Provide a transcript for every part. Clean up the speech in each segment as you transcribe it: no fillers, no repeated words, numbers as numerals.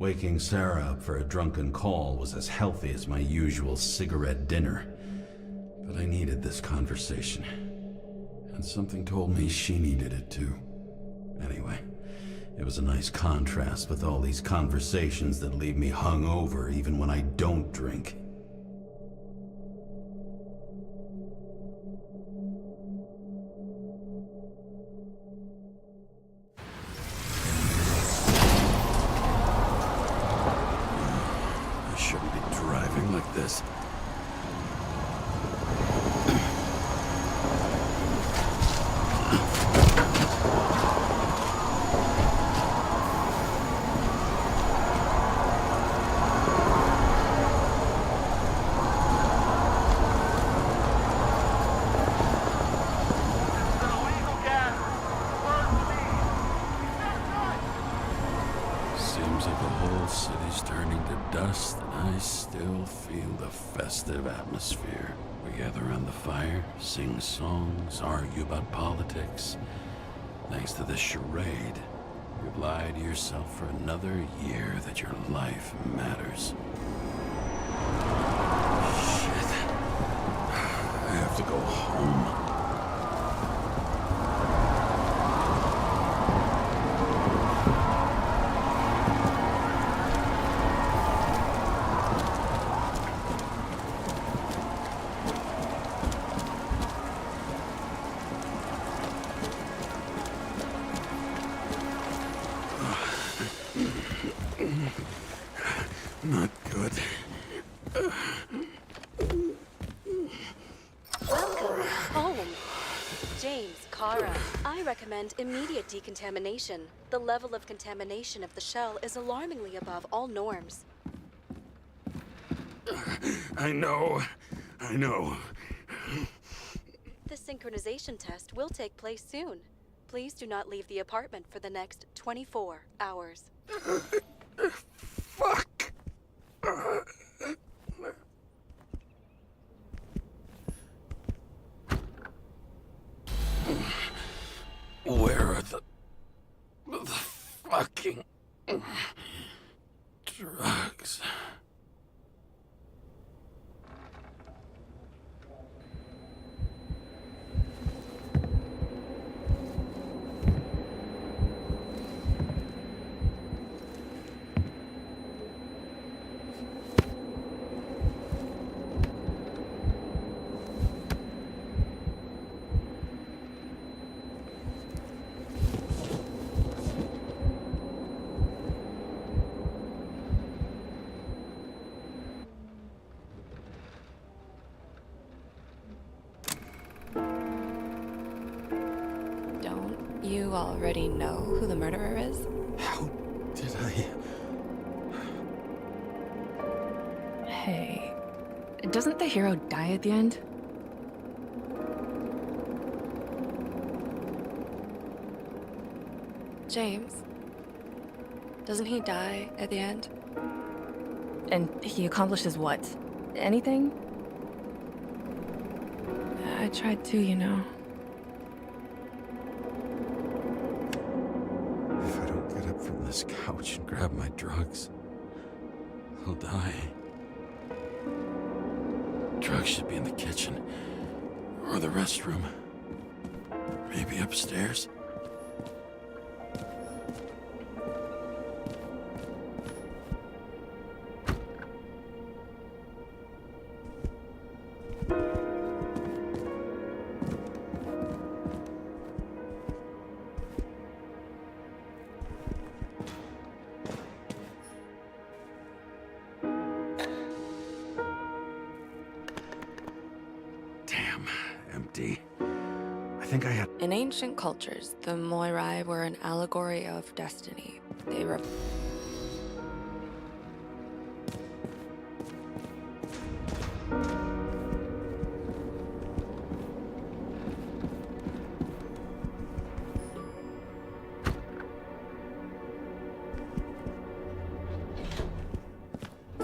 Waking Sarah up for a drunken call was as healthy as my usual cigarette dinner. But I needed this conversation. And something told me she needed it too. Anyway, it was a nice contrast with all these conversations that leave me hungover even when I don't drink. I shouldn't be driving like this. Seems like the whole city's turning to dust, and I still feel the festive atmosphere. We gather around the fire, sing songs, argue about politics. Thanks to this charade, you've lied to yourself for another year that your life matters. Shit. I have to go home. Not good. Welcome home. James, Kara, I recommend immediate decontamination. The level of contamination of the shell is alarmingly above all norms. I know. The synchronization test will take place soon. Please do not leave the apartment for the next 24 hours. Fuck! Where are the fucking drugs? Don't you already know who the murderer is? How did I... Hey, doesn't the hero die at the end? James, doesn't he die at the end? And he accomplishes what? Anything? I tried to, you know. If I don't get up from this couch and grab my drugs, I'll die. Drugs should be in the kitchen. Or the restroom. Maybe upstairs. Damn, empty. I think I had... In ancient cultures, the Moirai were an allegory of destiny. They were...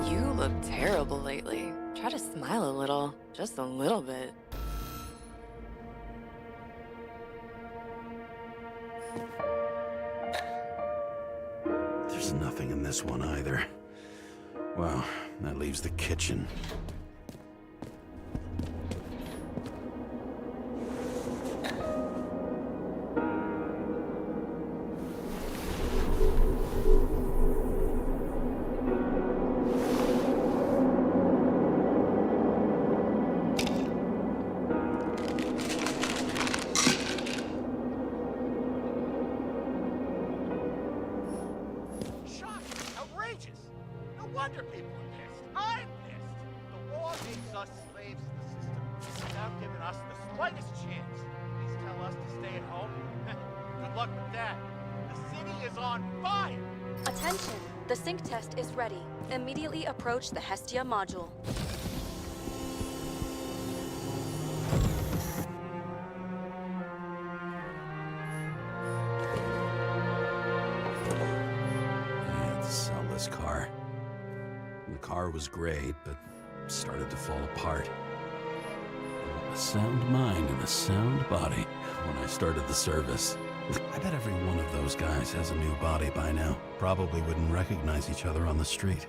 You look terrible lately. Try to smile a little. Just a little bit. There's nothing in this one either. Well, that leaves the kitchen. wonder people are pissed. I'm pissed. The war makes us slaves to the system without giving us the slightest chance. Please tell us to stay at home. Good luck with that. The city is on fire! Attention! The sync test is ready. Immediately approach the Hestia module. I had to sell this car. The car was great, but started to fall apart. A sound mind and a sound body when I started the service. I bet every one of those guys has a new body by now. Probably wouldn't recognize each other on the street.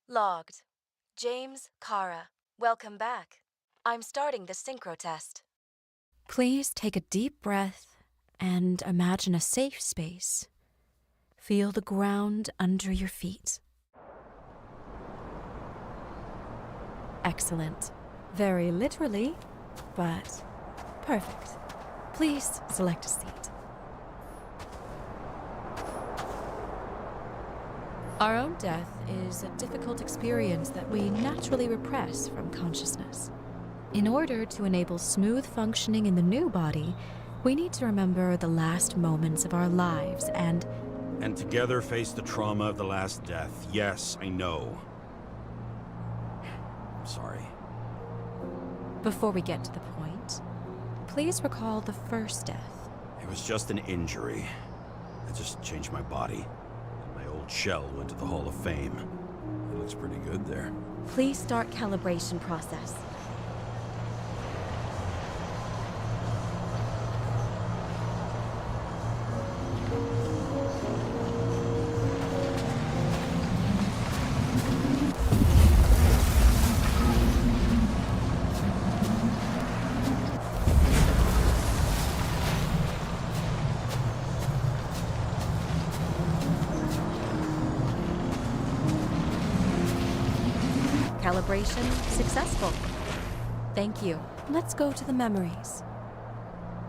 Logged. James, Kara, welcome back. I'm starting the synchro test. Please take a deep breath and imagine a safe space. Feel the ground under your feet. Excellent. Very literally, but perfect. Please select a seat. Our own death is a difficult experience that we naturally repress from consciousness. In order to enable smooth functioning in the new body, we need to remember the last moments of our lives and together face the trauma of the last death. Yes, I know. I'm sorry. before we get to the point, please recall the first death. It was just an injury. I just changed my body. And my old shell went to the Hall of Fame. It looks pretty good there. Please start calibration process. Calibration successful. Thank you. Let's go to the memories.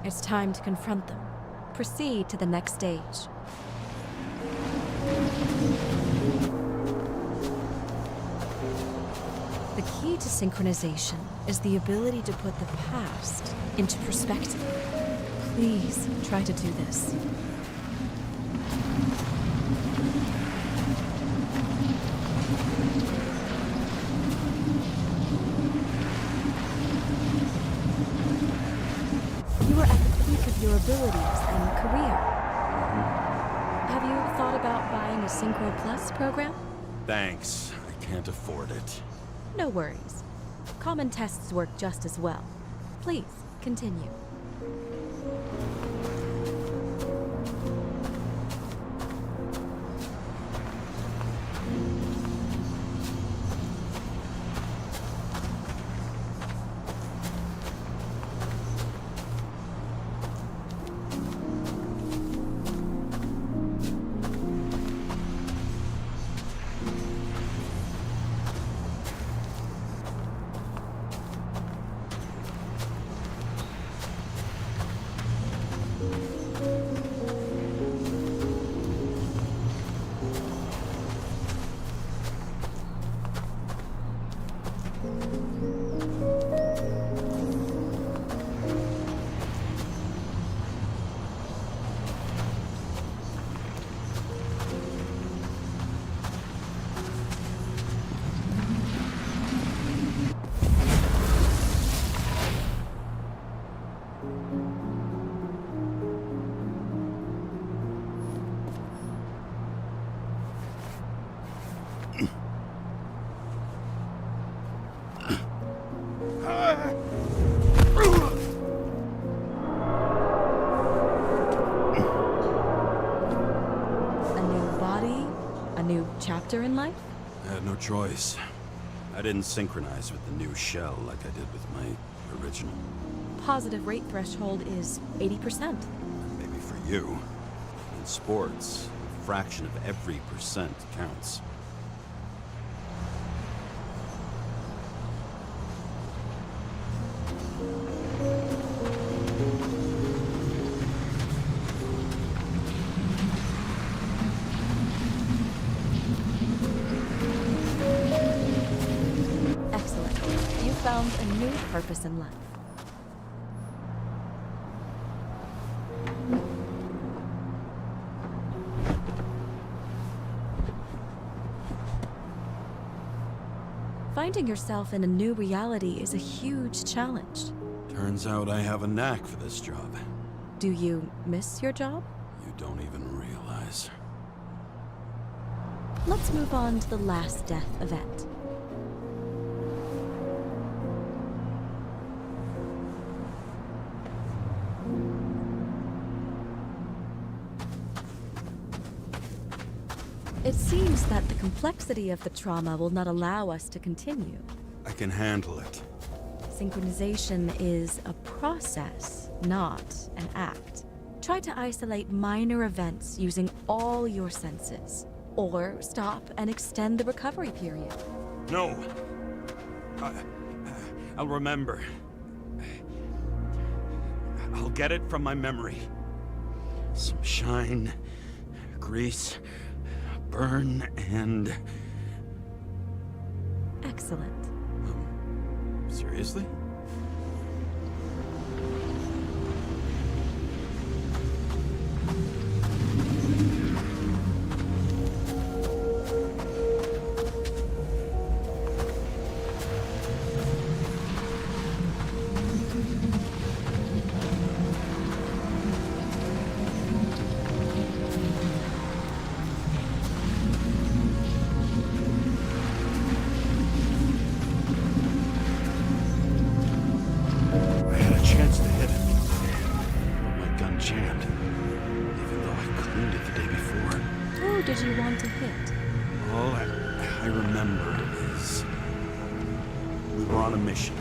It's time to confront them. Proceed to the next stage. The key to synchronization is the ability to put the past into perspective. Please try to do this. You are at the peak of your abilities and career. Have you thought about buying a Synchro Plus program? Thanks. I can't afford it. No worries. Common tests work just as well. Please, continue. had no choice. I didn't synchronize with the new shell like I did with my original. Positive rate threshold is 80%. Maybe for you. In sports, a fraction of every percent counts. Excellent. You found a new purpose in life. Finding yourself in a new reality is a huge challenge. Turns out I have a knack for this job. Do you miss your job? You don't even realize. Let's move on to the last death event. It seems that the complexity of the trauma will not allow us to continue. I can handle it. Synchronization is a process, not an act. Try to isolate minor events using all your senses. Or stop and extend the recovery period. No! I'll remember. I'll get it from my memory. Some shine, grease, burn, and... Excellent. Seriously? Jammed, even though I cleaned it the day before. Who did you want to hit? All I remember is we were on a mission.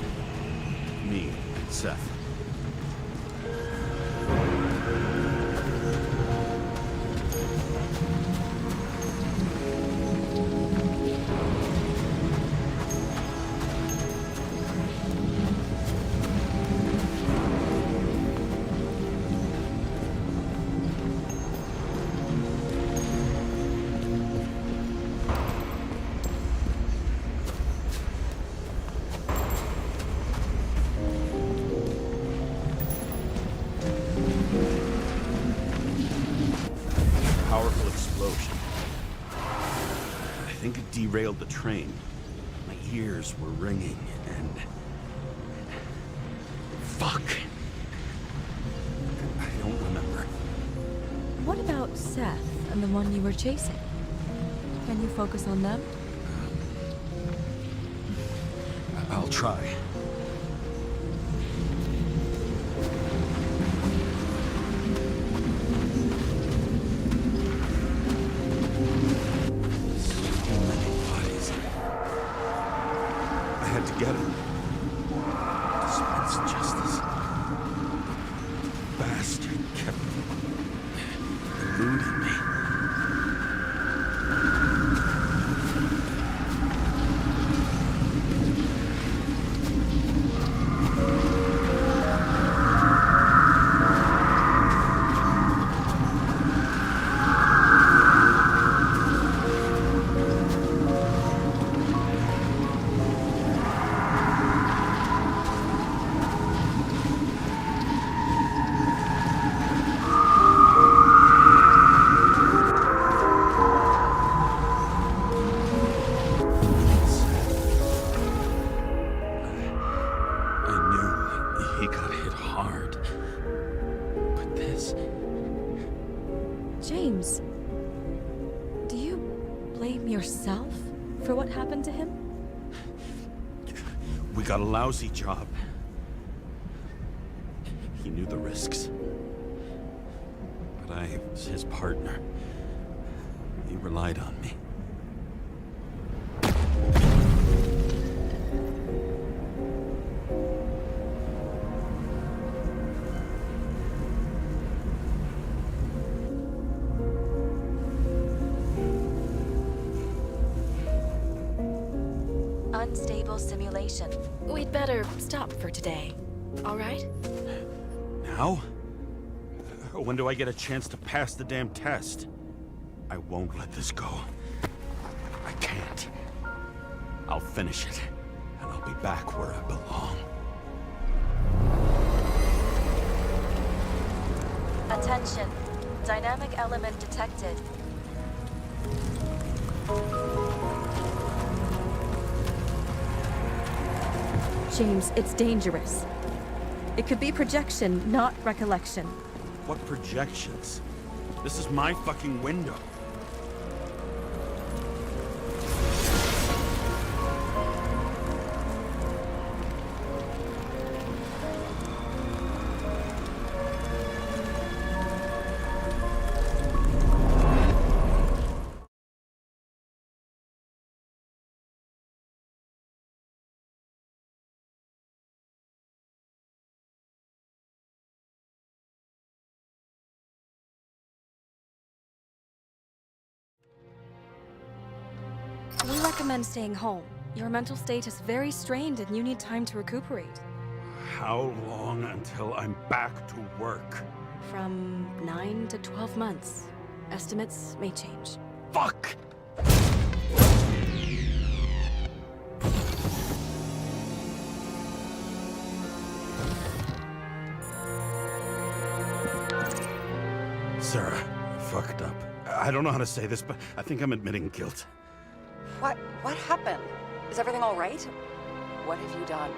Me and Seth. Powerful explosion. I think it derailed the train. My ears were ringing and... Fuck! I don't remember. What about Seth and the one you were chasing? Can you focus on them? I'll try. To get him. Dispense justice. The bastard kept eluding me. He got hit hard. But this... James, do you blame yourself for what happened to him? We got a lousy job. He knew the risks. But I was his partner. He relied on me. Unstable simulation. We'd better stop for today. All right? Now? When do I get a chance to pass the damn test? I won't let this go. I can't. I'll finish it, and I'll be back where I belong. Attention. Dynamic element detected. James, it's dangerous. It could be projection, not recollection. What projections? This is my fucking window. We recommend staying home. Your mental state is very strained and you need time to recuperate. How long until I'm back to work? From 9 to 12 months. Estimates may change. Fuck! Sarah, I fucked up. I don't know how to say this, but I think I'm admitting guilt. What happened? Is everything all right? What have you done?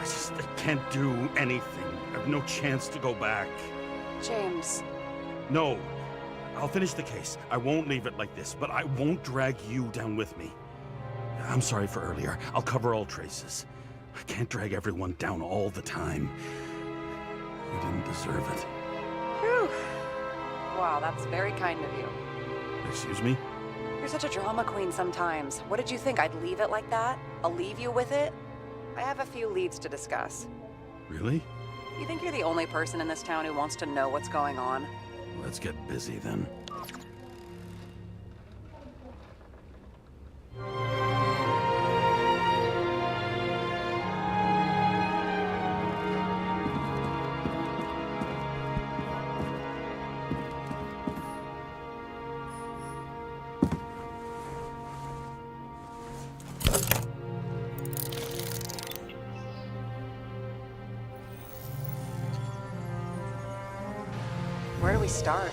I can't do anything. I have no chance to go back. James, No. I'll finish the case. I won't leave it like this, but I won't drag you down with me. I'm sorry for earlier. I'll cover all traces. I can't drag everyone down all the time. You didn't deserve it. whew. Wow, that's very kind of you. Excuse me? You're such a drama queen sometimes. What did you think, I'd leave it like that? I'll leave you with it? I have a few leads to discuss. Really? You think you're the only person in this town who wants to know what's going on? Let's get busy then. Where do we start?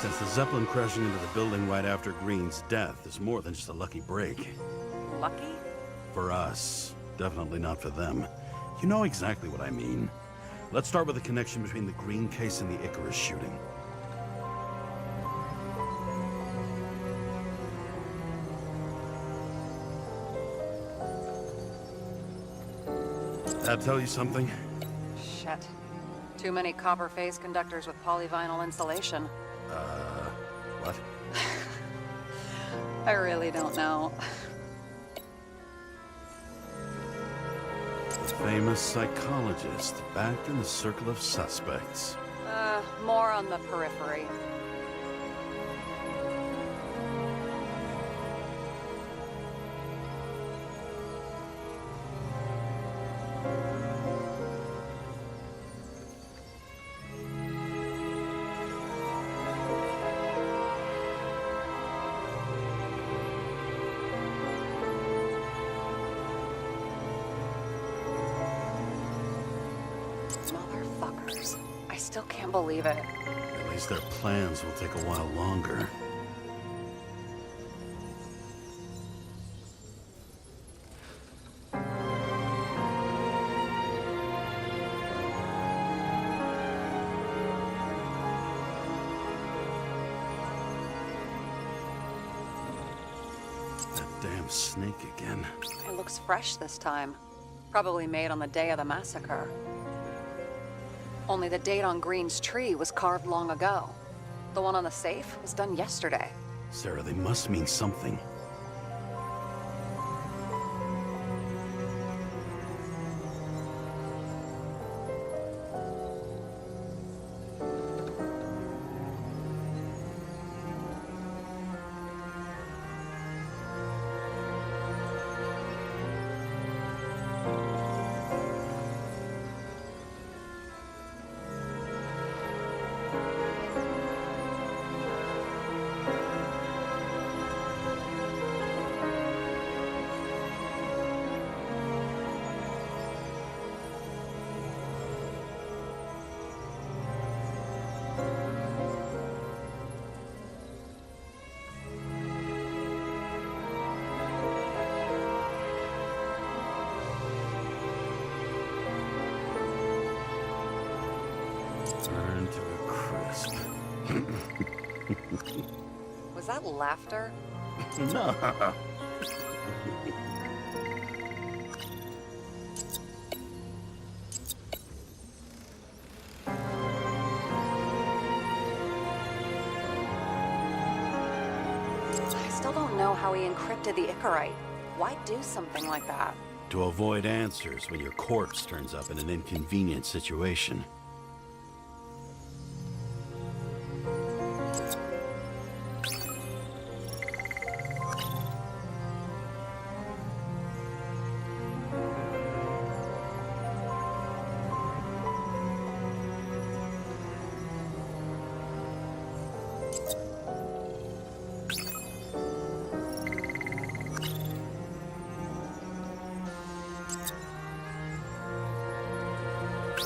Since the Zeppelin crashing into the building right after Green's death is more than just a lucky break. Lucky? For us. Definitely not for them. You know exactly what I mean. Let's start with the connection between the Green case and the Icarus shooting. That tell you something? Shit. Too many copper phase conductors with polyvinyl insulation. What? I really don't know. The famous psychologist, back in the circle of suspects. More on the periphery. Motherfuckers. I still can't believe it. At least their plans will take a while longer. That damn snake again. It looks fresh this time. Probably made on the day of the massacre. Only the date on Green's tree was carved long ago. The one on the safe was done yesterday. Sarah, they must mean something. Burn to a crisp. Was that laughter? No. I still don't know how he encrypted the Icarite. Why do something like that? To avoid answers when your corpse turns up in an inconvenient situation.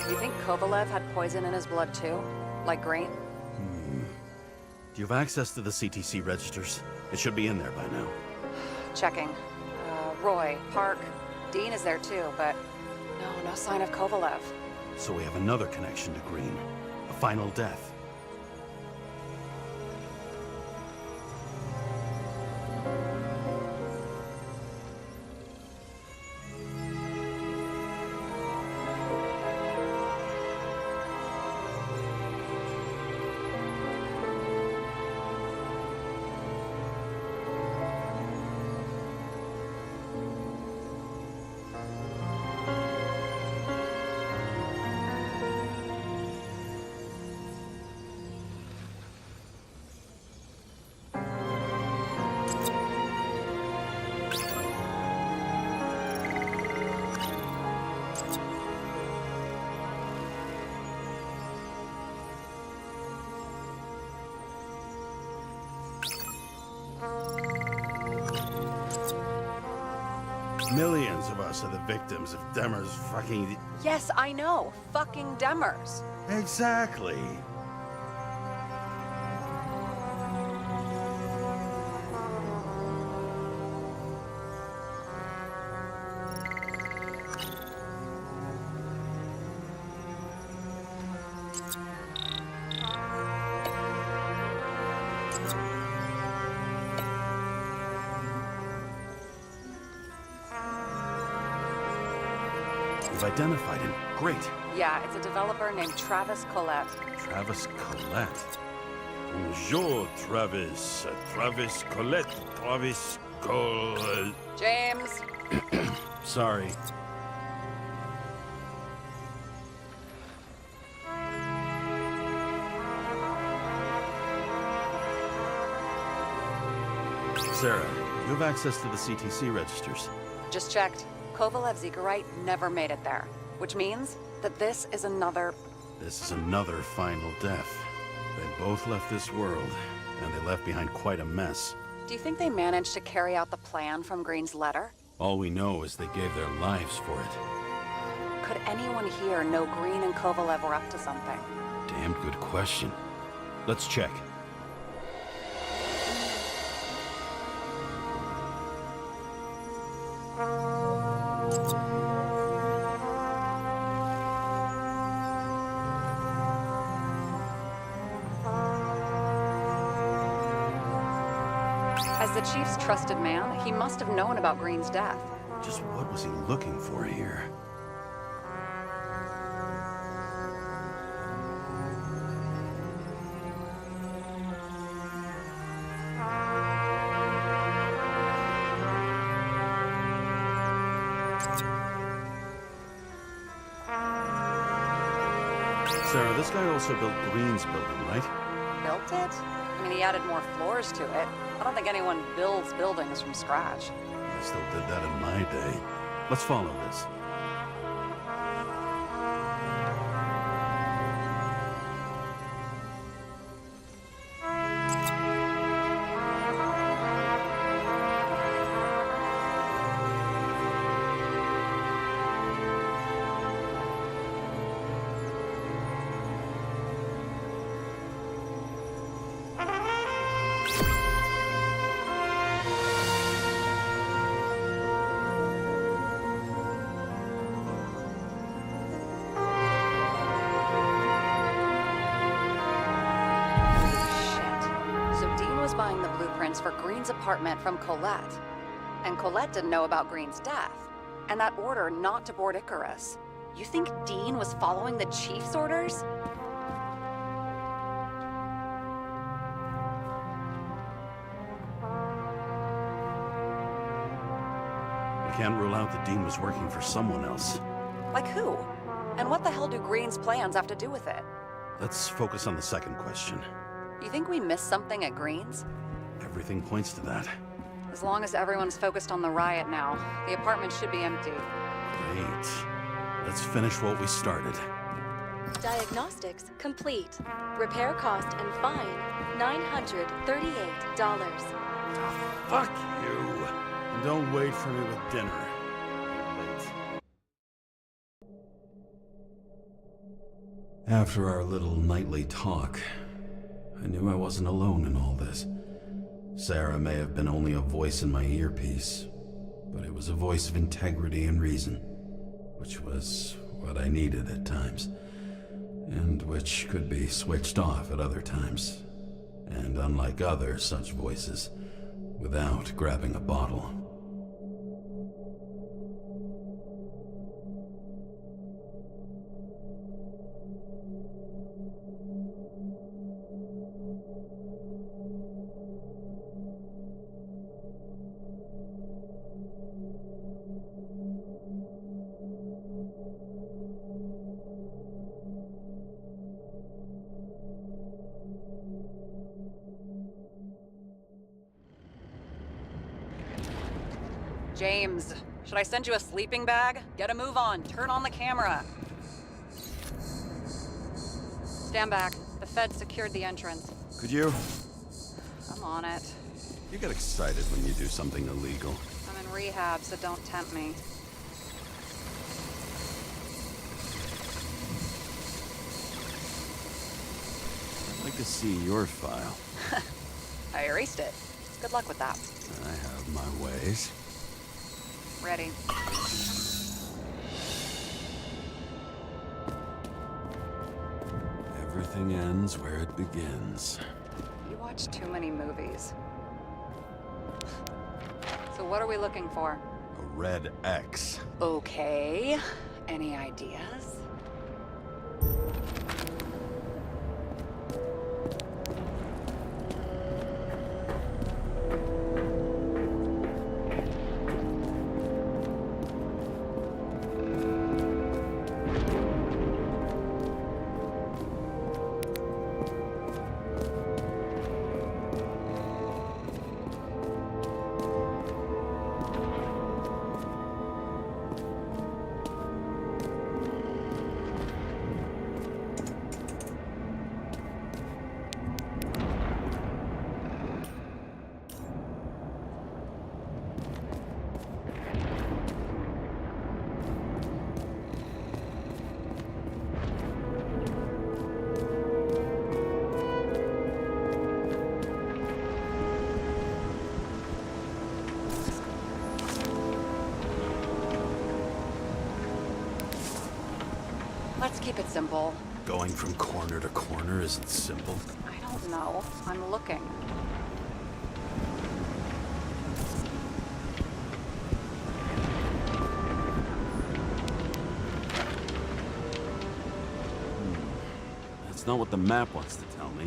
You think Kovalev had poison in his blood too? Like Green? Do you have access to the CTC registers? It should be in there by now. Checking. Roy, Park, Dean is there too, but no sign of Kovalev. So we have another connection to Green. A final death. Millions of us are the victims of Demmer's fucking... Yes, I know. Fucking Demers. Exactly. You've identified him. Great. Yeah, it's a developer named Travis Collette. Travis Collette. Bonjour, Travis. Travis Collette. Travis Collette. James! Sorry. Sarah, you have access to the CTC registers. Just checked. Kovalev's Icarite never made it there, which means that this is another... This is another final death. They both left this world, and they left behind quite a mess. Do you think they managed to carry out the plan from Green's letter? All we know is they gave their lives for it. Could anyone here know Green and Kovalev were up to something? Damn good question. Let's check. As the chief's trusted man, he must have known about Green's death. Just what was he looking for here? Sarah, this guy also built Green's building, right? Built it? I mean, he added more floors to it. I don't think anyone builds buildings from scratch. I still did that in my day. Let's follow this. Green's apartment from Colette. And Colette didn't know about Green's death. And that order not to board Icarus. You think Dean was following the Chief's orders? We can't rule out that Dean was working for someone else. Like who? And what the hell do Green's plans have to do with it? Let's focus on the second question. You think we missed something at Green's? Everything points to that. As long as everyone's focused on the riot now, the apartment should be empty. Great. Let's finish what we started. Diagnostics complete. Repair cost and fine $938. Fuck you! And don't wait for me with dinner. Late. After our little nightly talk, I knew I wasn't alone in all this. Sarah may have been only a voice in my earpiece, but it was a voice of integrity and reason, which was what I needed at times, and which could be switched off at other times, and unlike other such voices, without grabbing a bottle. James, should I send you a sleeping bag? Get a move on. Turn on the camera. Stand back. The Fed secured the entrance. Could you? I'm on it. You get excited when you do something illegal. I'm in rehab, so don't tempt me. I'd like to see your file. I erased it. Good luck with that. I have my ways. Ready. Everything ends where it begins. You watch too many movies. So what are we looking for? A red X. Okay. Any ideas? Let's keep it simple. Going from corner to corner isn't simple. I don't know. I'm looking. That's not what the map wants to tell me.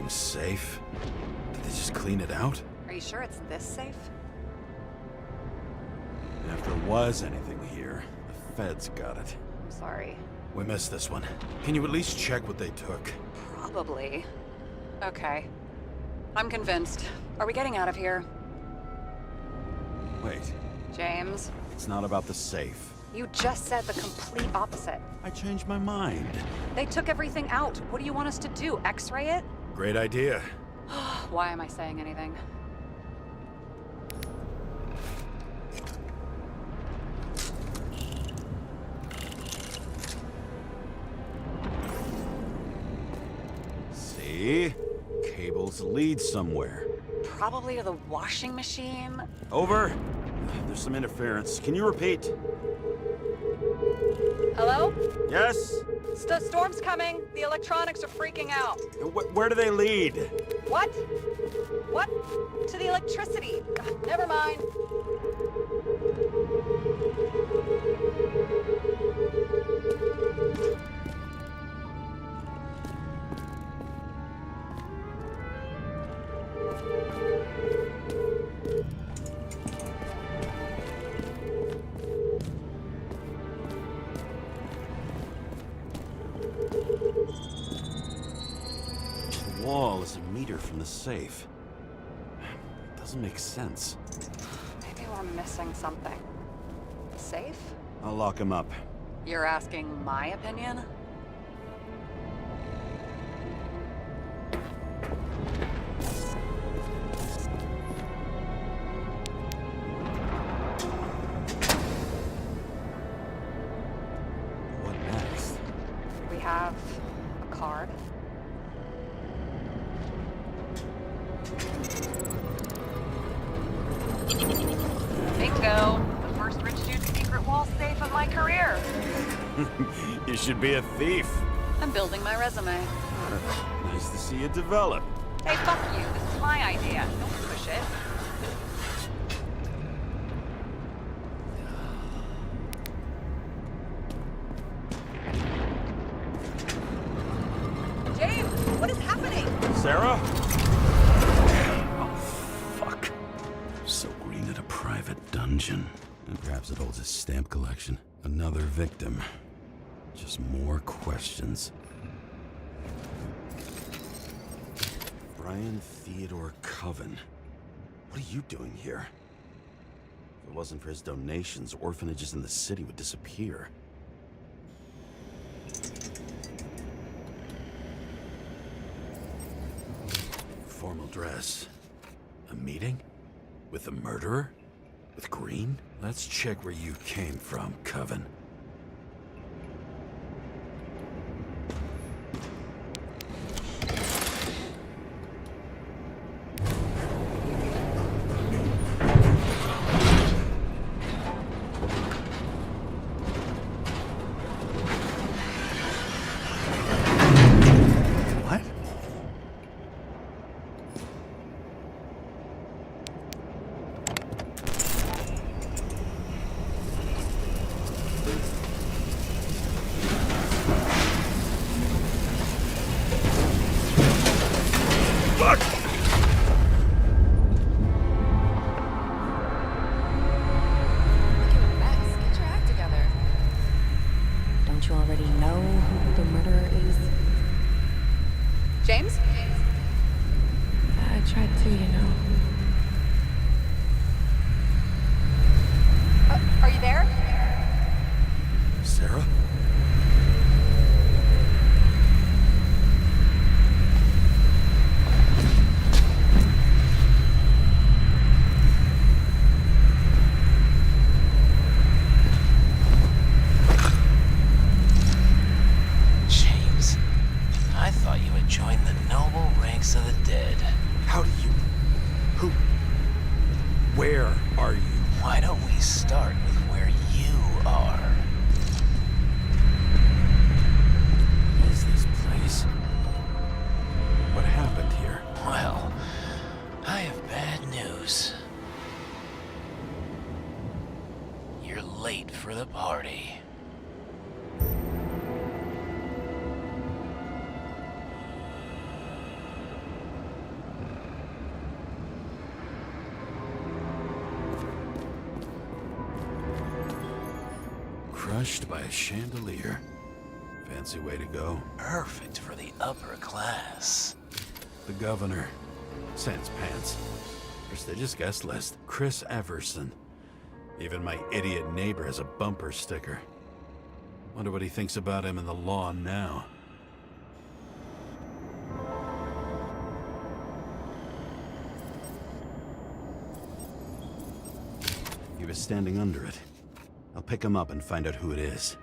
Safe? Did they just clean it out? Are you sure it's this safe? If there was anything here, the feds got it. I'm sorry. We missed this one. Can you at least check what they took? Probably. Okay. I'm convinced. Are we getting out of here? Wait, James, it's not about the safe. you just said the complete opposite. I changed my mind. They took everything out. What do you want us to do? X-ray it? Great idea. Why am I saying anything? See? Cables lead somewhere. Probably to the washing machine. Over. There's some interference. Can you repeat? Hello? Yes? Storm's coming. The electronics are freaking out. Where do they lead? What? What? To the electricity. Never mind. The wall is a meter from the safe. Doesn't make sense. Maybe we're missing something. Safe? I'll lock him up. You're asking my opinion? What next? We have a card. Bingo! The first rich dude's secret wall safe of my career. You should be a thief. I'm building my resume. Nice to see you develop. Hey, fuck you. This is my idea. Don't push it. James, what is happening? Sarah? Fuck. So Green at a private dungeon. And perhaps it holds his stamp collection. Another victim. Just more questions. Brian Theodore Coven. What are you doing here? If it wasn't for his donations, orphanages in the city would disappear. Formal dress. A meeting? With the murderer? With Green? Let's check where you came from, Coven. What? You're a mess. Get your act together. Don't you already know who the murderer is? James? I tried to, you know. Are you there? Sarah? James, I thought you had joined the noble ranks of the dead. How do you... Who... Where are you? Why don't we start with where you are? What is this place? What happened here? Well, I have bad news. You're late for the party. Crushed by a chandelier. Fancy way to go. Perfect for the upper class. The governor. Sans pants. Prestigious guest list. Chris Everson. Even my idiot neighbor has a bumper sticker. Wonder what he thinks about him in the law now. He was standing under it. I'll pick him up and find out who it is.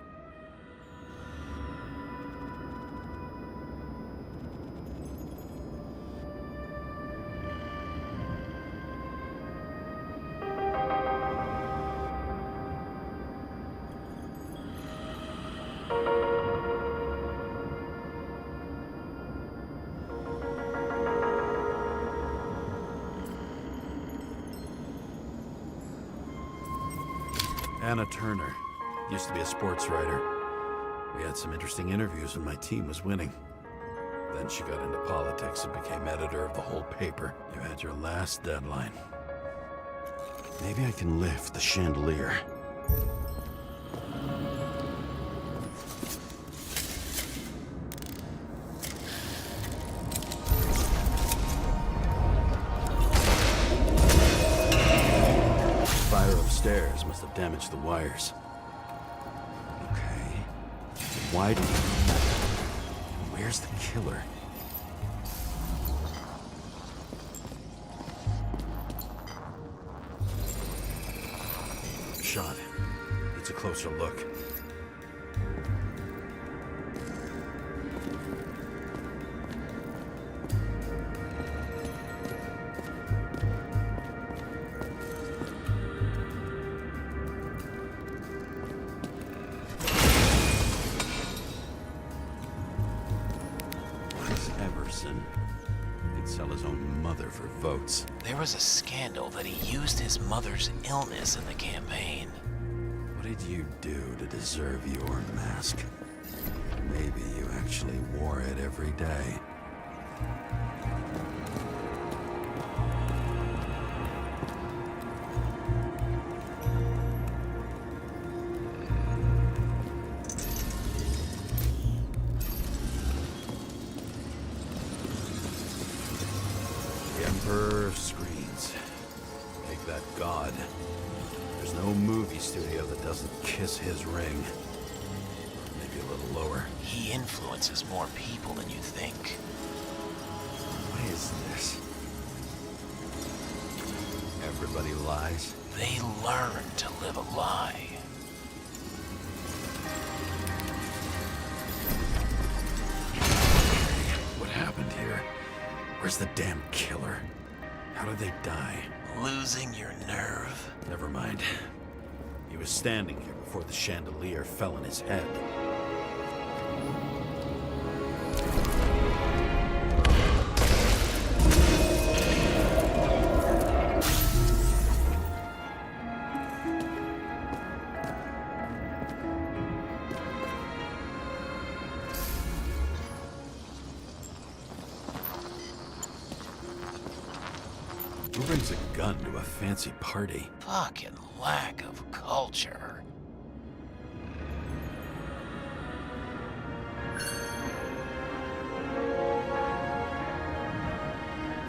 Anna Turner. Used to be a sports writer. We had some interesting interviews when my team was winning. Then she got into politics and became editor of the whole paper. You had your last deadline. Maybe I can lift the chandelier. Fire upstairs must have damaged the wires. Okay. Why do you... Where's the killer? Shot. Needs a closer look. Everson. He'd sell his own mother for votes. There was a scandal that he used his mother's illness in the campaign. What did you do to deserve your mask? Maybe you actually wore it every day. The Emperor of Screens. Make that god. There's no movie studio that doesn't kiss his ring. Maybe a little lower. He influences more people than you think. What is this? Everybody lies? They learn to live a lie. What happened here? Where's the damn killer? How did they die? Losing your nerve. Never mind. He was standing here before the chandelier fell on his head. Who brings a gun to a fancy party? Fucking lack of culture.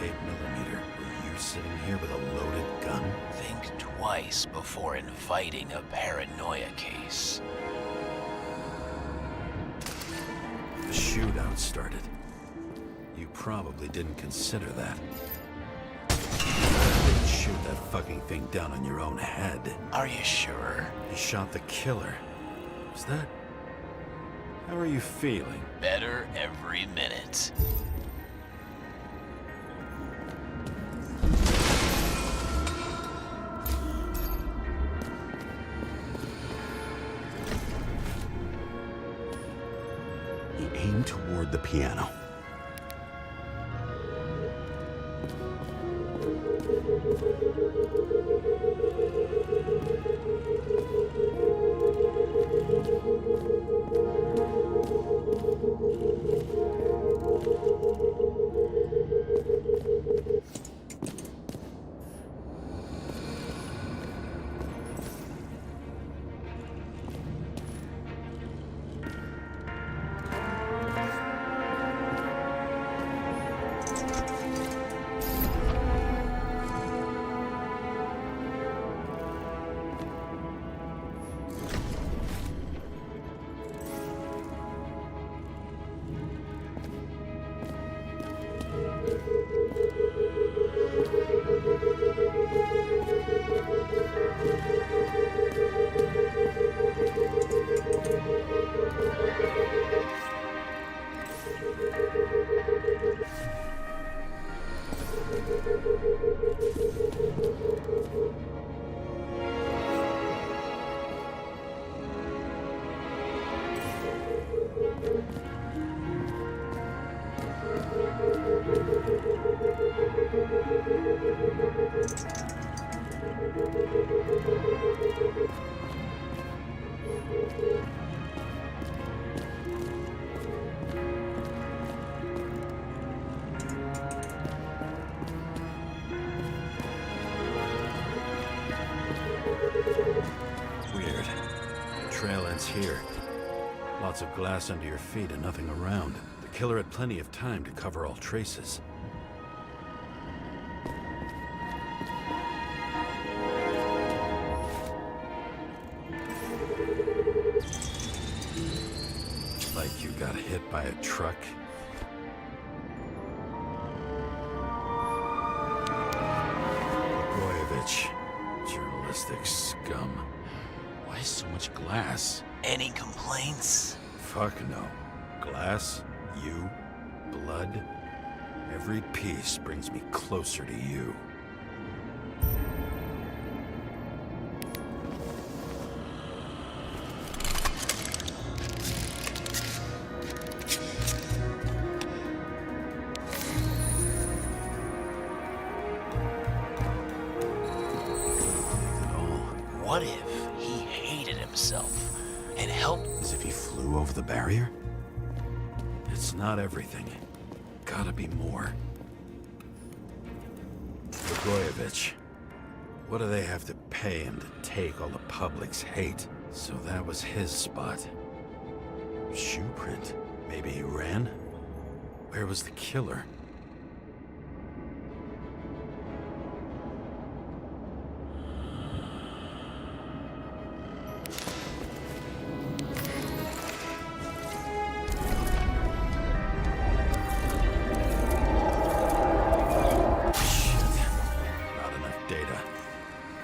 Were you sitting here with a loaded gun? Think twice before inviting a paranoia case. The shootout started. You probably didn't consider that. You didn't shoot that fucking thing down on your own head. Are you sure? You shot the killer. Is that... How are you feeling? Better every minute. He aimed toward the piano. here. Lots of glass under your feet and nothing around. The killer had plenty of time to cover all traces. Like you got hit by a truck. Blagojevich, journalistic scum. Why so much glass? Any complaints? Fuck no. Glass, you, blood. Every piece brings me closer to you. What if he hated himself and helped? As if he flew over the barrier? It's not everything. Gotta be more. Blagojevich. What do they have to pay him to take all the public's hate? So that was his spot. Shoe print. Maybe he ran? Where was the killer?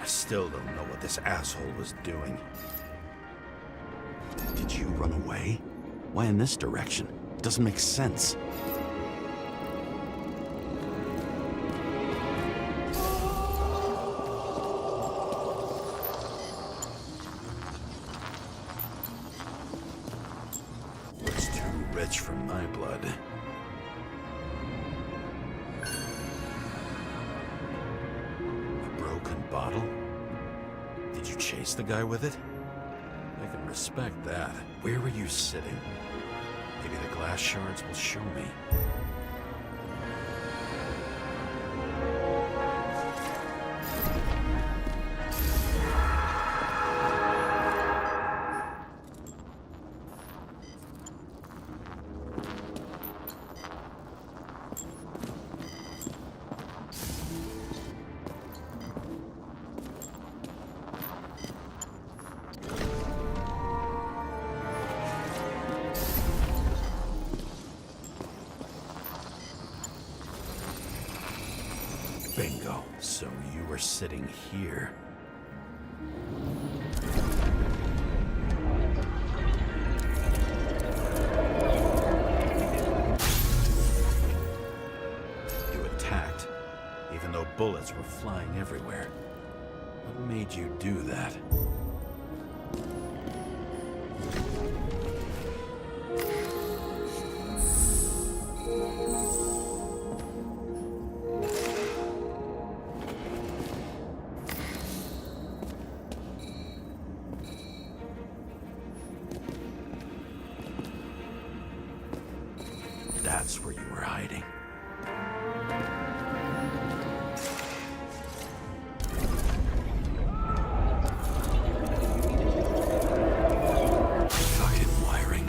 Still don't know what this asshole was doing. Did you run away? Why in this direction? It doesn't make sense. Looks too rich for my blood. A broken bottle? Did you chase the guy with it? I can respect that. Where were you sitting? Maybe the glass shards will show me. Bingo. So you were sitting here. You attacked, even though bullets were flying everywhere. What made you do that? That's where you were hiding. Fucking wiring.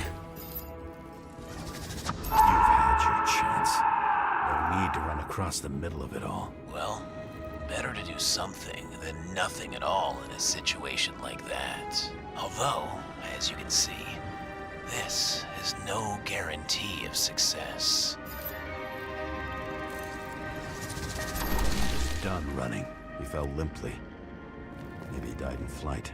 You've had your chance. No need to run across the middle of it all. Well, better to do something than nothing at all in a situation like that. Although, as you can see, this is no guarantee of success. He was done running. He fell limply. Maybe he died in flight.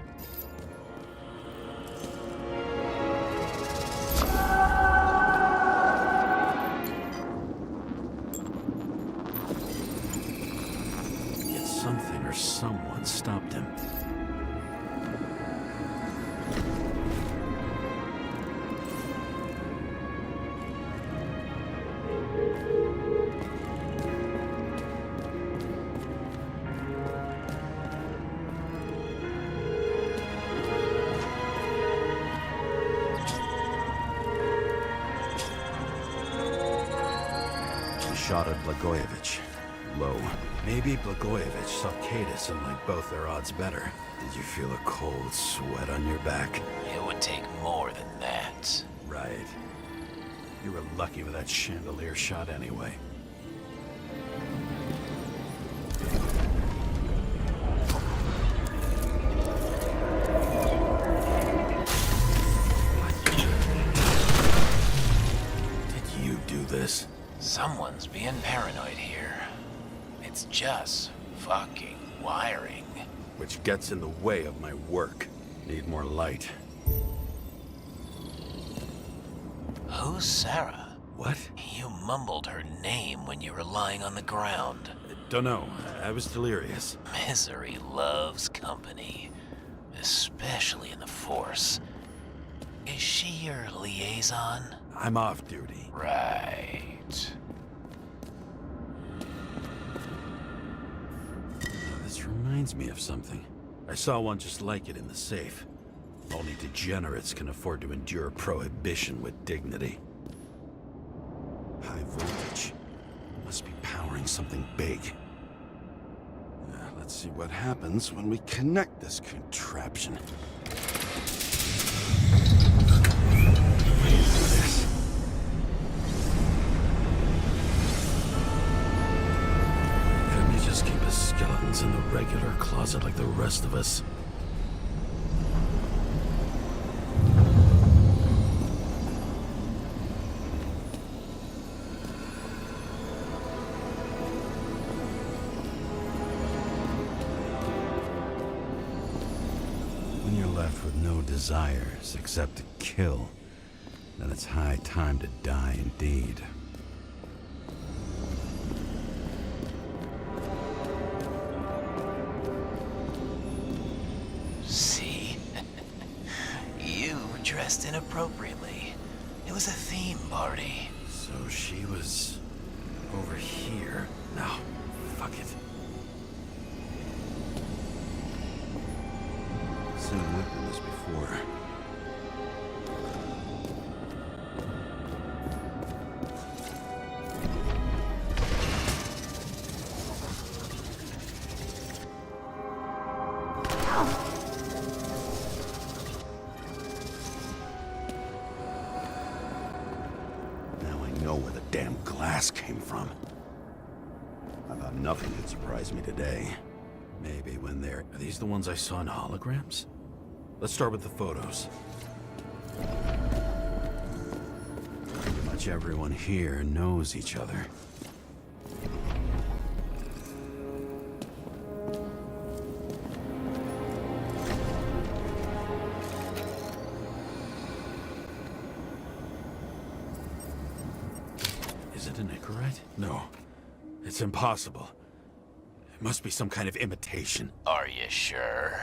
Yet something or someone stopped him. Shot at Blagojevich. Low. Maybe Blagojevich saw Cadis and liked both their odds better. Did you feel a cold sweat on your back? It would take more than that. Right. You were lucky with that chandelier shot anyway. Did you do this? Someone's being paranoid here. It's just fucking wiring. Which gets in the way of my work. Need more light. Who's Sarah? What? You mumbled her name when you were lying on the ground. Dunno. I was delirious. Misery loves company, especially in the Force. Is she your liaison? I'm off duty. Right. This reminds me of something. I saw one just like it in the safe. Only degenerates can afford to endure prohibition with dignity. High voltage. Must be powering something big. Let's see what happens when we connect this contraption. Couldn't you just keep his skeletons in the regular closet like the rest of us? When you're left with no desires except to kill, then it's high time to die indeed. See? You dressed inappropriately. It was a theme party. So she was over here. No, fuck it. Seen a look at this before. Now I know where the damn glass came from. I thought nothing could surprise me today. Maybe when they're... Are these the ones I saw in holograms? Let's start with the photos. Pretty much everyone here knows each other. Is it an Icarite? No. It's impossible. It must be some kind of imitation. Are you sure?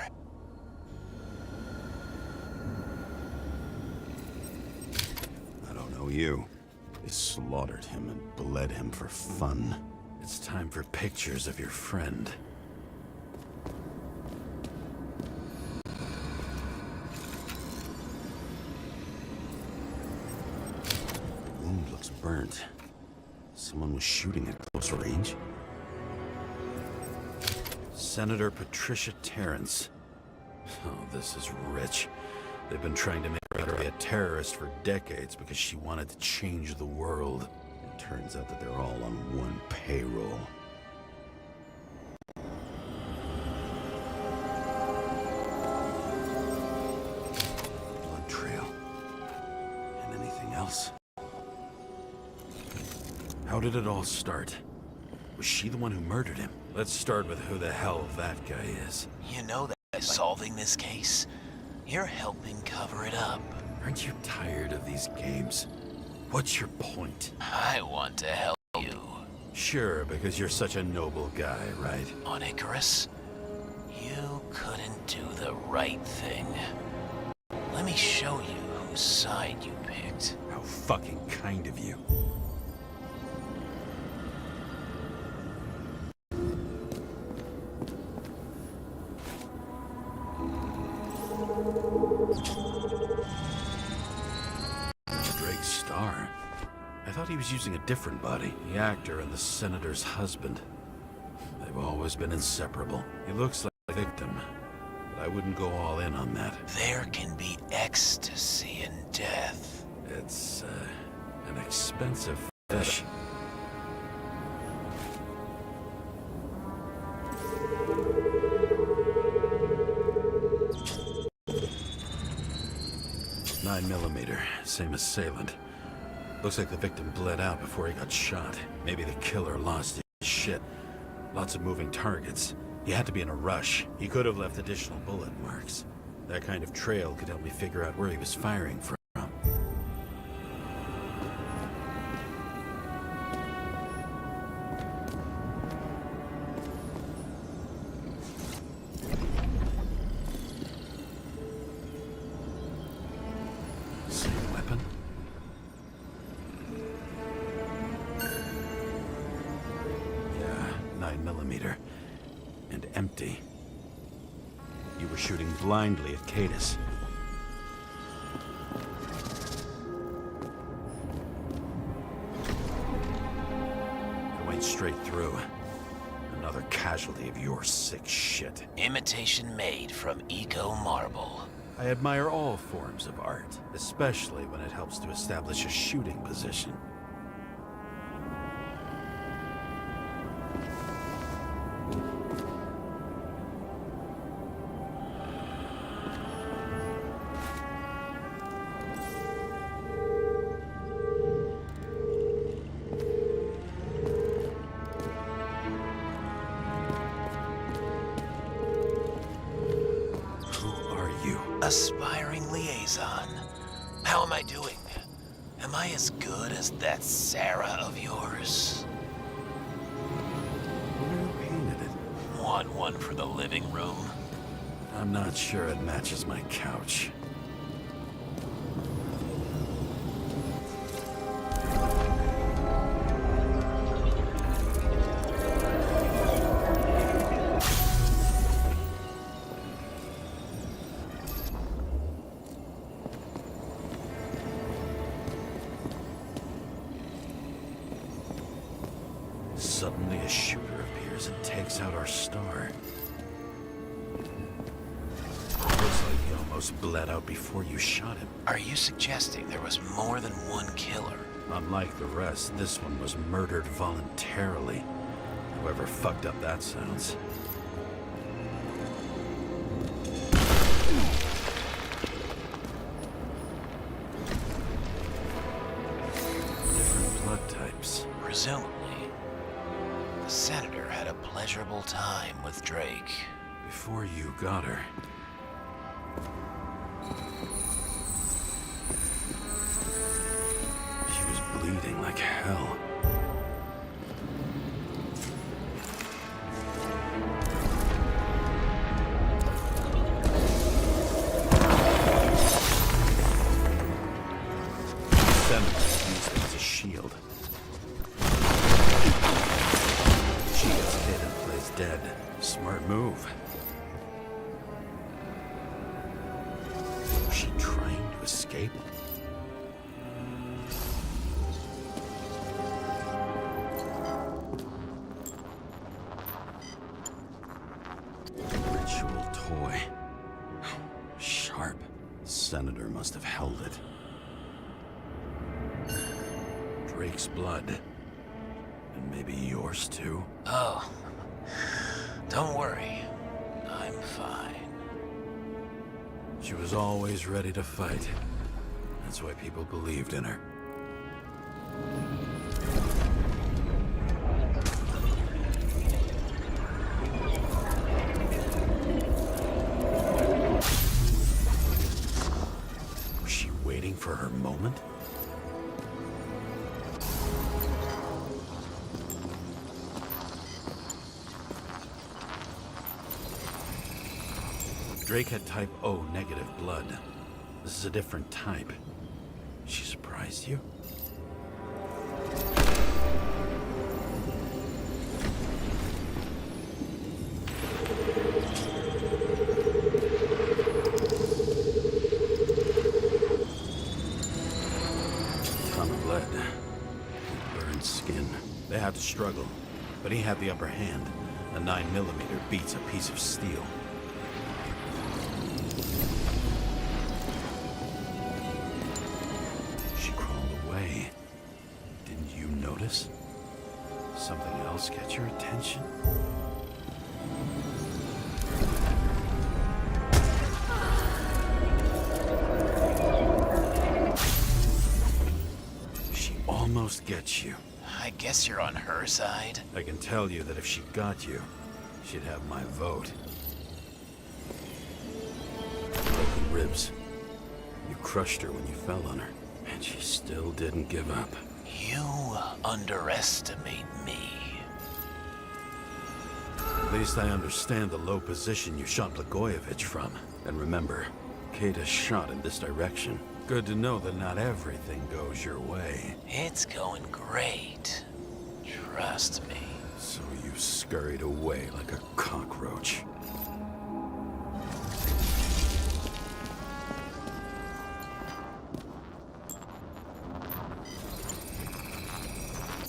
I don't know you. They slaughtered him and bled him for fun. It's time for pictures of your friend. The wound looks burnt. Someone was shooting at close range. Senator Patricia Terrence. Oh, this is rich. They've been trying to make her a terrorist for decades because she wanted to change the world. It turns out that they're all on one payroll. Blood trail. And anything else? How did it all start? Was she the one who murdered him? Let's start with who the hell that guy is. You know that by solving this case, you're helping cover it up. Aren't you tired of these games? What's your point? I want to help you. Sure, because you're such a noble guy, right? On Icarus, you couldn't do the right thing. Let me show you whose side you picked. How fucking kind of you. Drake Starr. I thought he was using a different body. The actor and the senator's husband. They've always been inseparable. He looks like a victim, but I wouldn't go all in on that. There can be ecstasy in death. It's, an expensive fish. .9mm, same assailant. Looks like the victim bled out before he got shot. Maybe the killer lost his shit. Lots of moving targets. He had to be in a rush. He could have left additional bullet marks. That kind of trail could help me figure out where he was firing from. Same weapon? Yeah, 9mm. And empty. You were shooting blindly at Cadus. I went straight through. Another casualty of your sick shit. Imitation made from Eco Marble. I admire all forms of art, especially when it helps to establish a shooting position. Aspiring liaison. How am I doing? Am I as good as that Sarah of yours? Who painted it? Want one for the living room? I'm not sure it matches my couch. Suddenly a shooter appears and takes out our star. Looks like he almost bled out before you shot him. Are you suggesting there was more than one killer? Unlike the rest, this one was murdered voluntarily. However fucked up that sounds. Different blood types. Presumably, the Senator had a pleasurable time with Drake. Before you got her. She was bleeding like hell. Senator used it as a shield. She gets hit and plays dead. Smart move. Was she trying to escape? Ritual toy. Sharp. Senator must have held it. Drake's blood. And maybe yours too? Oh, don't worry. I'm fine. She was always ready to fight. That's why people believed in her. Was she waiting for her moment? Drake had type O negative blood. This is a different type. She surprised you? Tom bled. Burned skin. They had to struggle, but he had the upper hand. A 9mm beats a piece of steel. notice? Something else get your attention? She almost gets you. I guess you're on her side. I can tell you that if she got you, she'd have my vote. Broken ribs. You crushed her when you fell on her, and she still didn't give up. You underestimate me. At least I understand the low position you shot Blagojevich from. And remember, Kata's shot in this direction. Good to know that not everything goes your way. It's going great. Trust me. So you scurried away like a cockroach.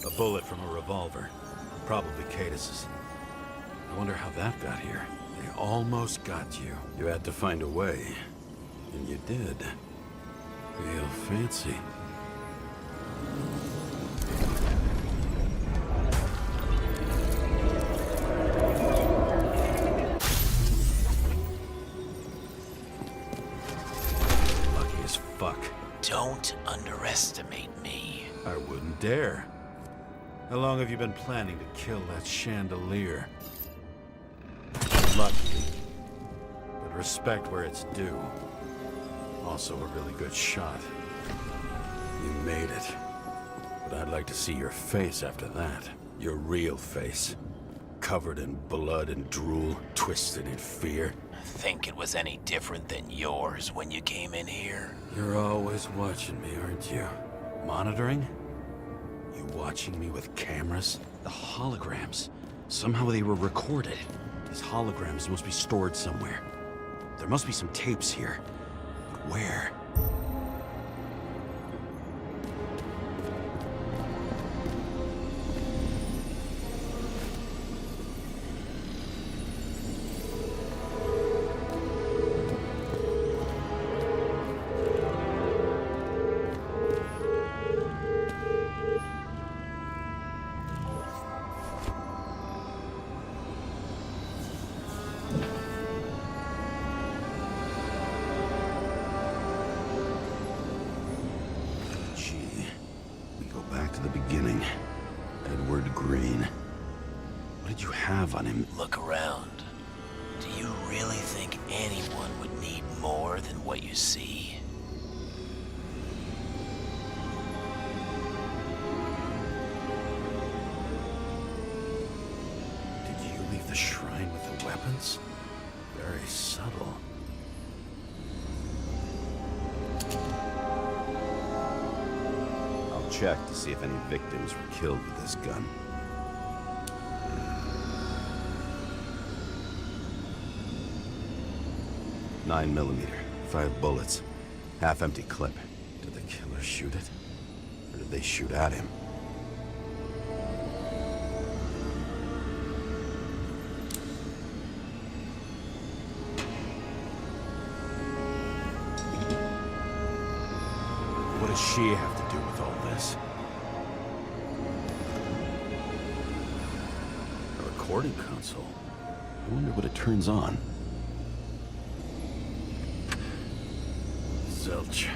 A bullet from a revolver. Probably Katus's. I wonder how that got here. They almost got you. You had to find a way. And you did. Real fancy. Lucky as fuck. Don't underestimate me. I wouldn't dare. How long have you been planning to kill that chandelier? Lucky. But respect where it's due. Also a really good shot. You made it. But I'd like to see your face after that. Your real face. Covered in blood and drool, twisted in fear. Think it was any different than yours when you came in here? You're always watching me, aren't you? Monitoring? You watching me with cameras? The holograms. Somehow they were recorded. These holograms must be stored somewhere. There must be some tapes here. But where? Beginning. Edward Green. What did you have on him? Look around. Do you really think anyone would need more than what you see? Did you leave the shrine with the weapons? Very subtle. Check to see if any victims were killed with this gun. .9mm, 5 bullets, half-empty clip. Did the killer shoot it? Or did they shoot at him? What does she have to do with all this? A recording console? I wonder what it turns on. Zilch.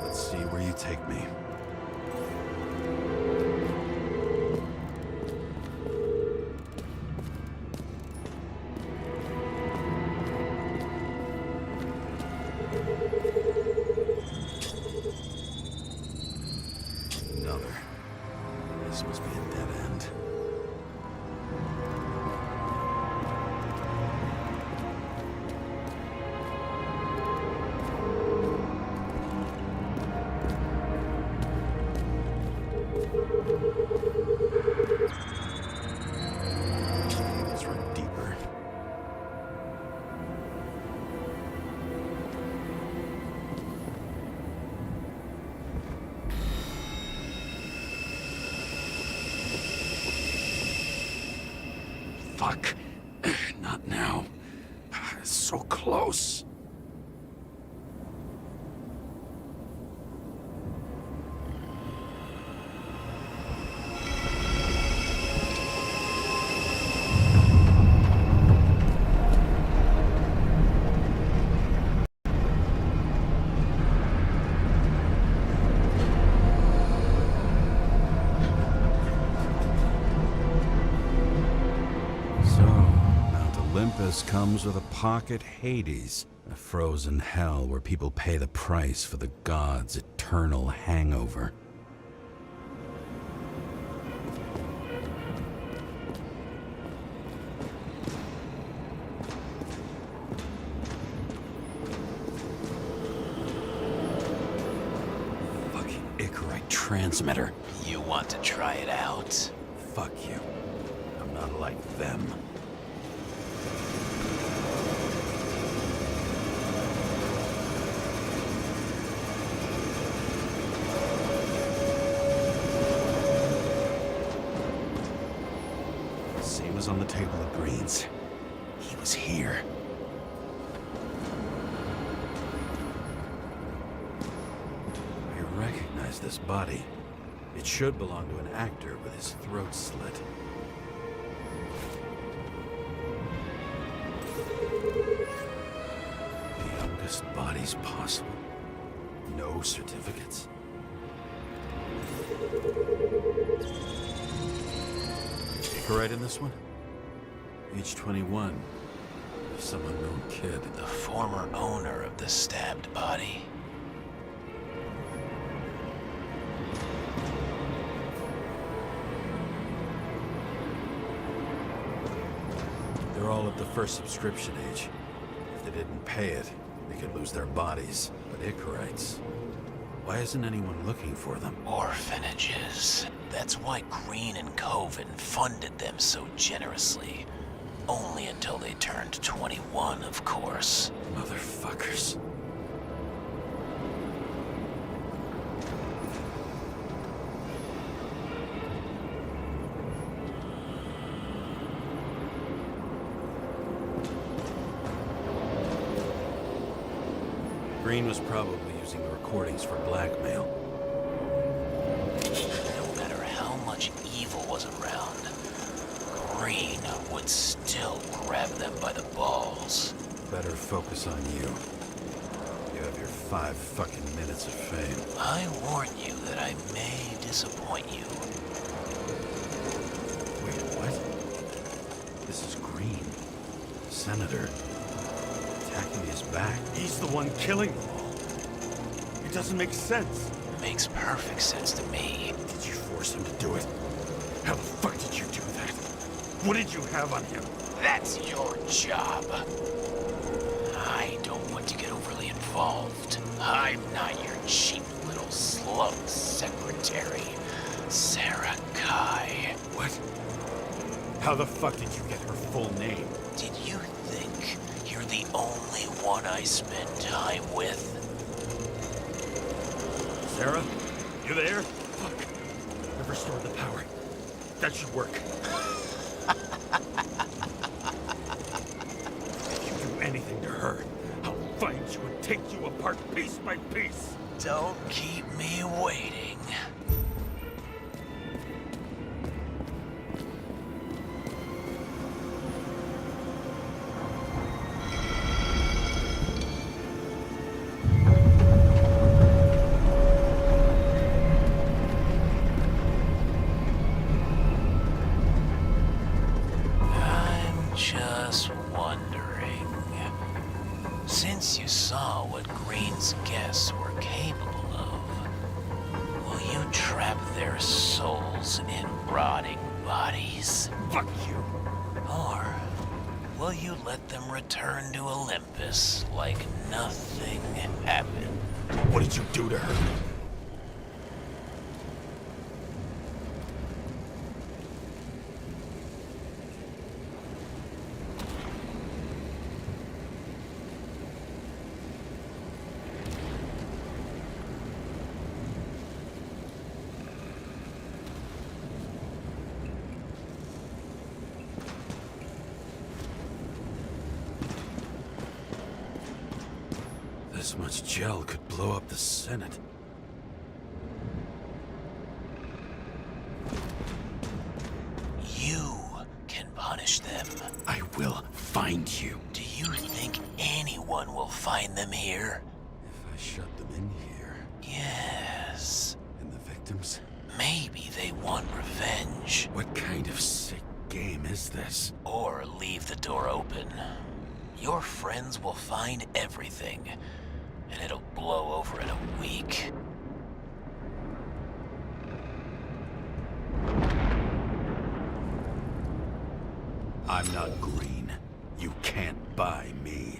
Let's see where you take me. Another. This must be a dead end. fuck. Not now. So close. Olympus comes with a pocket Hades, a frozen hell where people pay the price for the gods' eternal hangover. Fucking Icarite transmitter. You want to try it out? Fuck you. I'm not like them. Same as on the table at Green's. He was here. I recognize this body. It should belong to an actor with his throat slit. The youngest bodies possible. No certificates. Icarite in this one? Age 21. Some unknown kid. The former owner of the stabbed body. They're all at the first subscription age. If they didn't pay it, they could lose their bodies. But Icarites... why isn't anyone looking for them? Orphanages. That's why Green and Coven funded them so generously. Only until they turned 21, of course. Motherfuckers. Green was probably using the recordings for blackmail. No matter how much evil was around, Green would still grab them by the balls. Better focus on you. You have your 5 fucking minutes of fame. I warn you that I may disappoint you. Wait, what? This is Green. Senator. Attacking his back. He's the one killing them all. It doesn't make sense. Makes perfect sense to me. Did you force him to do it? How the fuck did you do that? What did you have on him? That's your job. I don't want to get overly involved. I'm not your cheap little slug secretary, Sarah Kai. What? How the fuck did you get her full name? Did you think you're the only one I spend time with? Sarah? You there? Fuck. I've restored the power. That should work. If you do anything to her, I'll find you and take you apart piece by piece. Don't keep me waiting. Just wondering, since you saw what Green's guests were capable of, will you trap their souls in rotting bodies? Fuck you. Or will you let them return to Olympus like nothing happened? What did you do to her? This much gel could blow up the Senate. You can punish them. I will find you. Do you think anyone will find them here? If I shut them in here, Yes. and the victims? Maybe they want revenge. What kind of sick game is this? Or leave the door open. Your friends will find everything, and it'll blow over in a week. I'm not green. You can't buy me.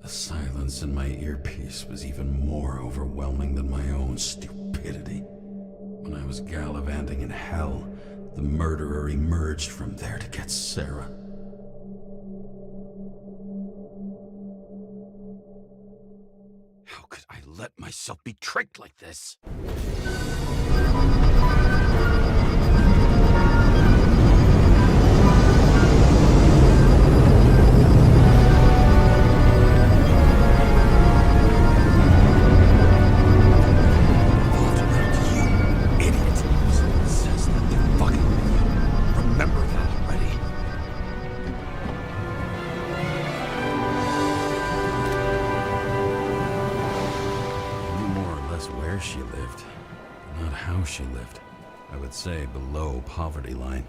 The silence in my earpiece was even more overwhelming than my own stupidity. When I was gallivanting in hell, the murderer emerged from there to get Sarah. How could I let myself be tricked like this? She lived, not how she lived. I would say below poverty line.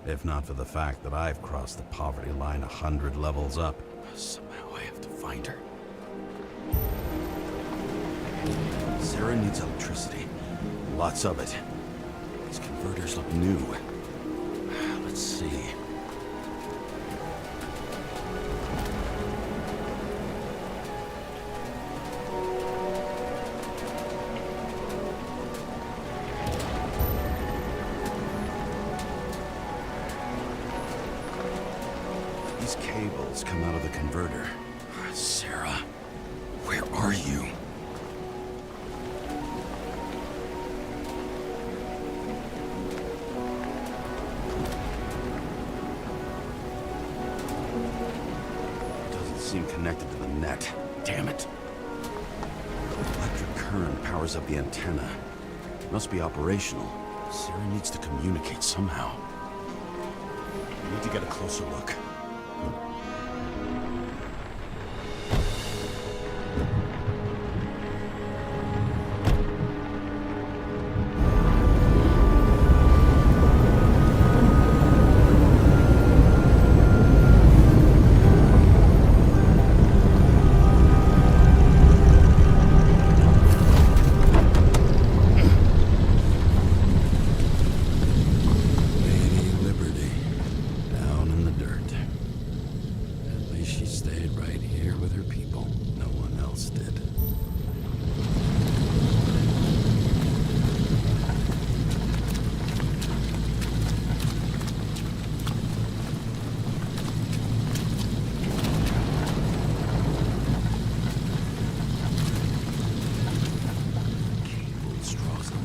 If not for the fact that I've crossed the poverty line 100 levels up. Somehow I have to find her. Sarah needs electricity. Lots of it. These converters look new. Let's see. These cables come out of the converter. Sarah, where are you? Doesn't seem connected to the net. Damn it. Electric current powers up the antenna. Must be operational. Sarah needs to communicate somehow. I need to get a closer look.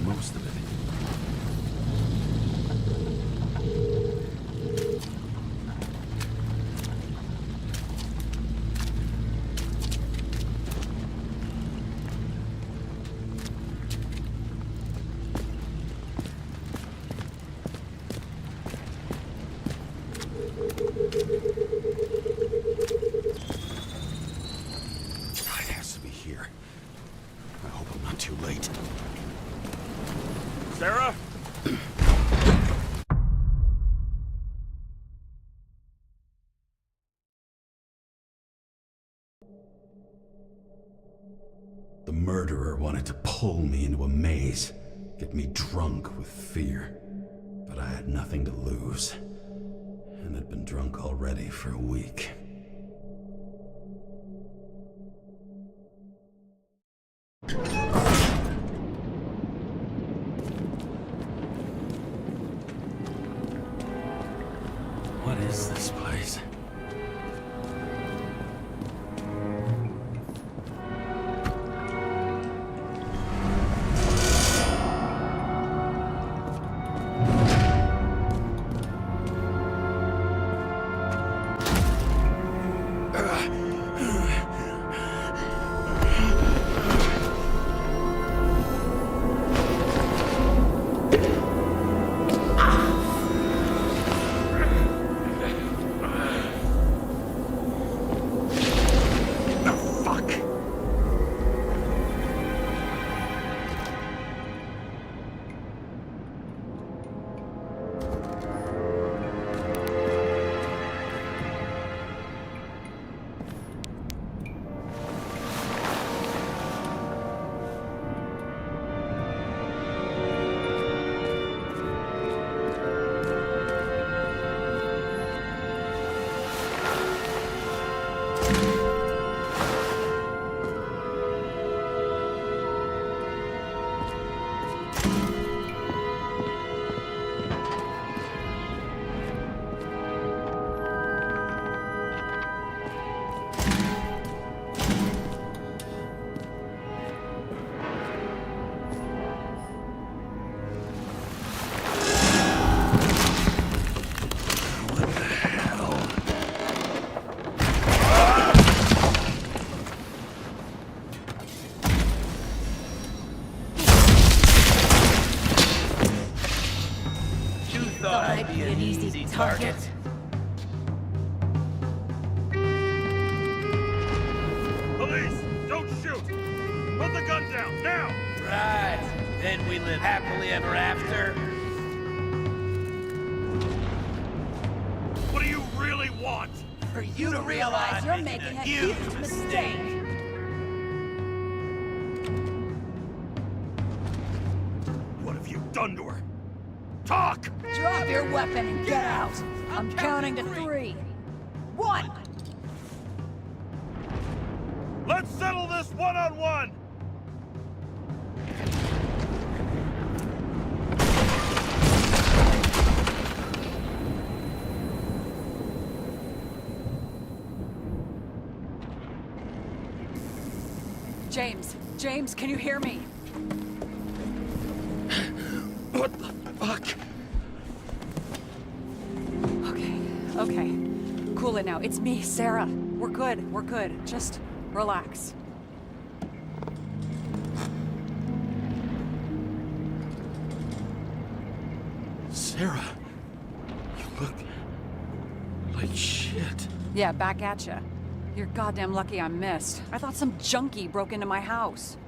Most of it. It has to be here. I hope I'm not too late. Sarah? The murderer wanted to pull me into a maze, get me drunk with fear. But I had nothing to lose, and had been drunk already for a week. What is this place? down, now! Right. Then we live happily ever after. What do you really want? For you to realize you're making a huge mistake. What have you done to her? Talk! Drop your weapon and get out! I'm counting to 3. 1! Let's settle this one-on-one! James, can you hear me? What the fuck? Okay. Cool it now. It's me, Sarah. We're good. Just relax. Sarah, you look like shit. Yeah, back at ya. You're goddamn lucky I missed. I thought some junkie broke into my house.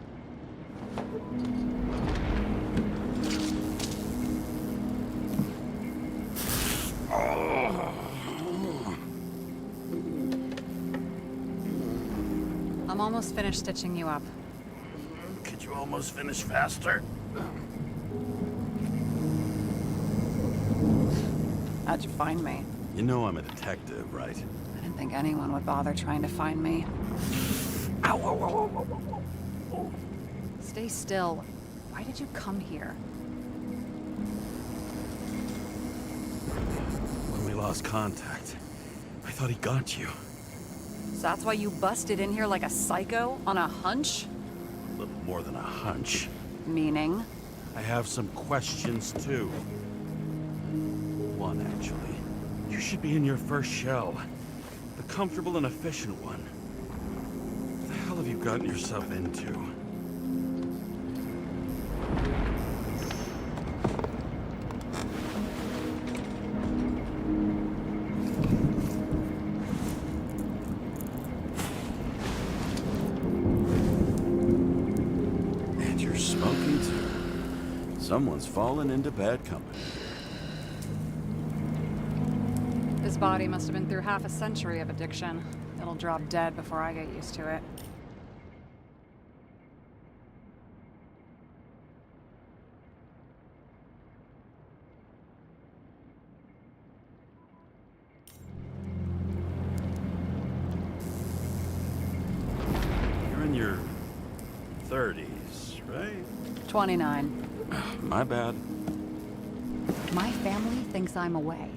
I'm almost finished stitching you up. Could you almost finish faster? How'd you find me? You know I'm a detective, right? I didn't think anyone would bother trying to find me. Ow, ow, ow, ow, ow, ow. Stay still. Why did you come here? When we lost contact, I thought he got you. So that's why you busted in here like a psycho on a hunch? A little more than a hunch. Meaning? I have some questions, too. One, actually. You should be in your first shell. The comfortable and efficient one. What the hell have you gotten yourself into? And you're smoking, too. Someone's fallen into bad company. His body must have been through half a century of addiction. It'll drop dead before I get used to it. You're in your 30s, right? 29. My bad. My family thinks I'm away.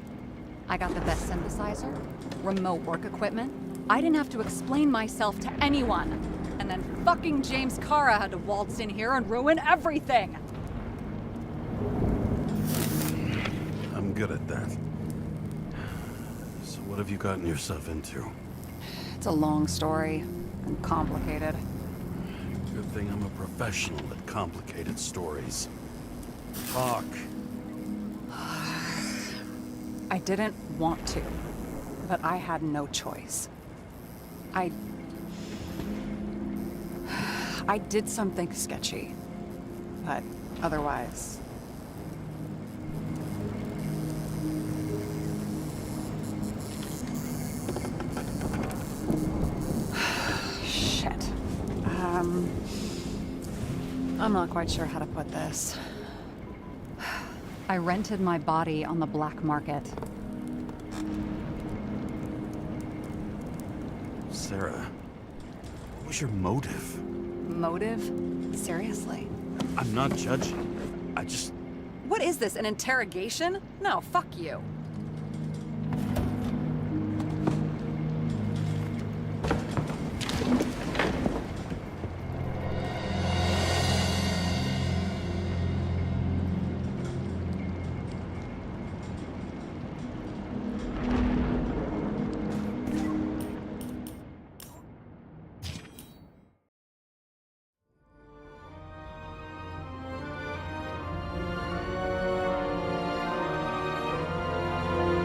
I got the best synthesizer, remote work equipment. I didn't have to explain myself to anyone. And then fucking James Kara had to waltz in here and ruin everything. I'm good at that. So what have you gotten yourself into? It's a long story and complicated. Good thing I'm a professional at complicated stories. Talk. I didn't want to, but I had no choice. I did something sketchy, but otherwise... Shit. I'm not quite sure how to put this. I rented my body on the black market. Sarah, what was your motive? Motive? Seriously? I'm not judging. I just... What is this, an interrogation? No, fuck you.